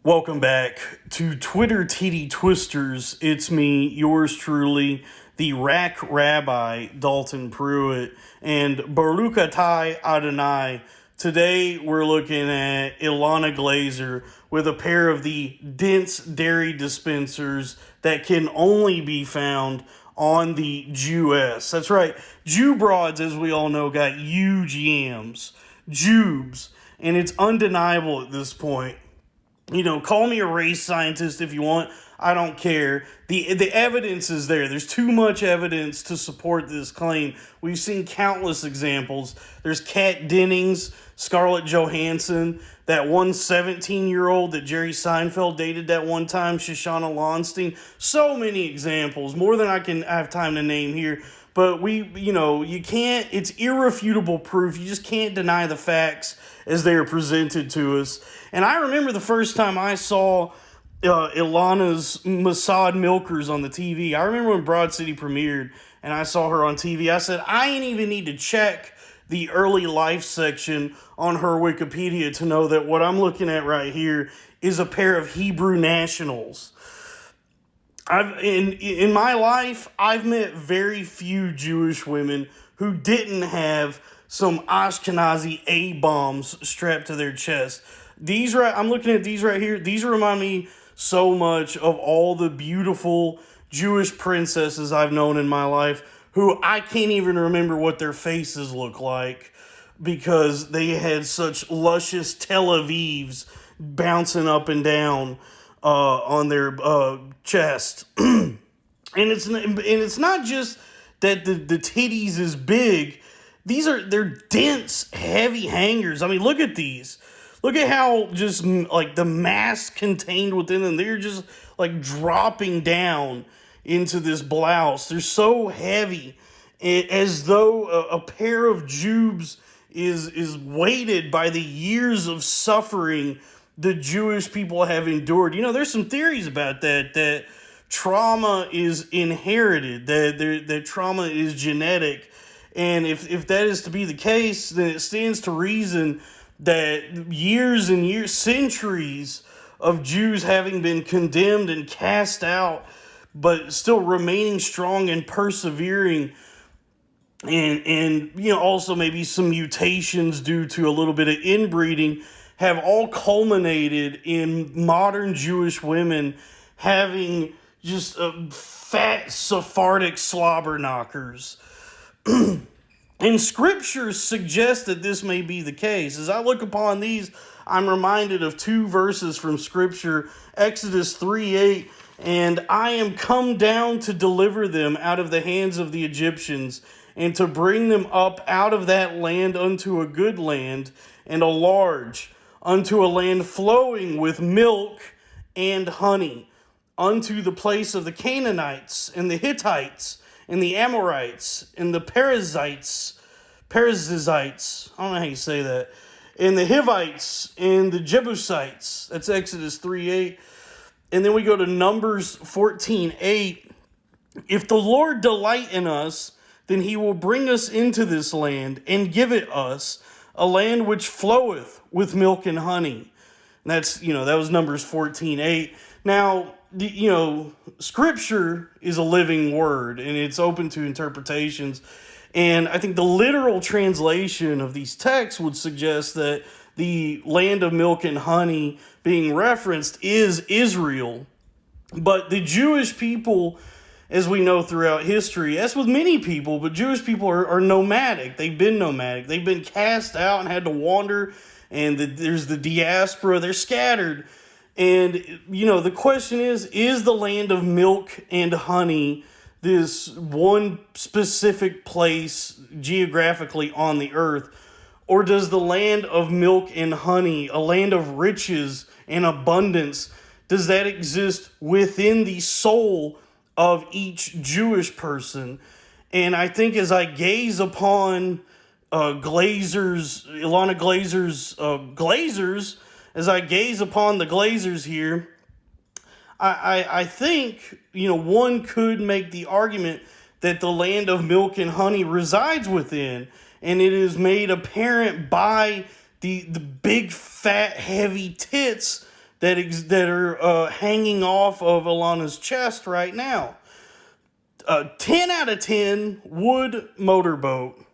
Welcome back to Twitter TD Twisters. It's me, yours truly, the Rack Rabbi, Dalton Pruitt, and Baruch Atah Adonai. Today we're looking at Ilana Glazer with a pair of the dense dairy dispensers that can only be found on the Jew-S. That's right, Jew broads, as we all know, got huge yams, Jubes, and it's undeniable at this point. You know, call me a race scientist if you want. I don't care. The evidence is there. There's too much evidence to support this claim. We've seen countless examples. There's Kat Dennings, Scarlett Johansson, that one 17-year-old that Jerry Seinfeld dated that one time, Shoshana Lonstein. So many examples, more than I have time to name here. But you can't, it's irrefutable proof. You just can't deny the facts as they are presented to us. And I remember the first time I saw Ilana's Mossad Milkers on the TV. I remember when Broad City premiered and I saw her on TV. I said, I ain't even need to check the early life section on her Wikipedia to know that what I'm looking at right here is a pair of Hebrew nationals. In my life, I've met very few Jewish women who didn't have some Ashkenazi A-bombs strapped to their chest. I'm looking at these right here. These remind me so much of all the beautiful Jewish princesses I've known in my life who I can't even remember what their faces look like because they had such luscious Tel Avivs bouncing up and down on their chest. and it's not just that the titties is big. They're dense, heavy hangers. I mean, look at these. Look at how just like the mass contained within them. They're just like dropping down into this blouse. They're so heavy, as though a pair of jubes is weighted by the years of suffering the Jewish people have endured. You know, there's some theories about that trauma is inherited, that trauma is genetic. And if that is to be the case, then it stands to reason that years and years, centuries of Jews having been condemned and cast out, but still remaining strong and persevering, and also maybe some mutations due to a little bit of inbreeding, have all culminated in modern Jewish women having just fat Sephardic slobber knockers. And scriptures suggest that this may be the case. As I look upon these, I'm reminded of two verses from scripture, Exodus 3:8, and I am come down to deliver them out of the hands of the Egyptians, and to bring them up out of that land unto a good land, and a large, unto a land flowing with milk and honey, unto the place of the Canaanites, and the Hittites, and the Amorites, and the Perizzites, I don't know how you say that, and the Hivites, and the Jebusites. That's Exodus 3:8. And then we go to Numbers 14:8. If the Lord delight in us, then he will bring us into this land, and give it us, a land which floweth with milk and honey. And that's, that was Numbers 14:8. Now, scripture is a living word, and it's open to interpretations. And I think the literal translation of these texts would suggest that the land of milk and honey being referenced is Israel. But the Jewish people, as we know throughout history, as with many people, but Jewish people are nomadic. They've been nomadic. They've been cast out and had to wander, and there's the diaspora. They're scattered. And, the question is the land of milk and honey this one specific place geographically on the earth? Or does the land of milk and honey, a land of riches and abundance, does that exist within the soul of each Jewish person? And I think as I gaze upon Ilana Glazer's Glazers, as I gaze upon the Glazers here, I think, one could make the argument that the land of milk and honey resides within, and it is made apparent by the big, fat, heavy tits that are hanging off of Ilana's chest right now. 10 out of 10 wood motorboat.